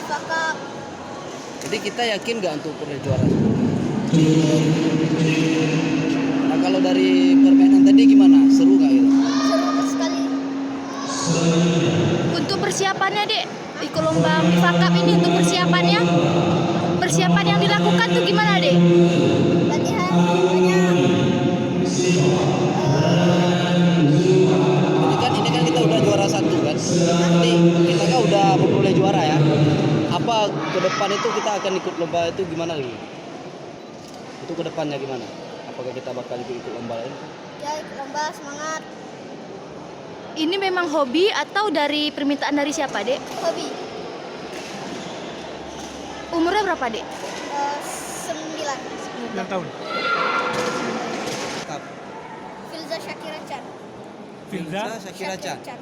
Kakak. Jadi kita yakin nggak untuk peraih juara? Nah kalau dari permainan tadi gimana? Seru nggak gitu? Seru sekali. Untuk persiapannya, Dek, ikut lomba Mifakap ini untuk persiapannya yang dilakukan tuh gimana, Dek? Latihan banyak. Ini kan kita udah juara 1 kan. Nanti kita kan udah memperoleh juara ya. Apa ke depan itu kita akan ikut lomba itu gimana gitu? Itu ke depannya gimana? Apakah kita bakal ikut lomba lain? Ya ikut lomba, semangat. Ini memang hobi atau dari permintaan dari siapa, Dek? Hobi. Umurnya berapa, Dek? 9 tahun. Filza Syakira Chan. Filza Syakira Chan. Chan.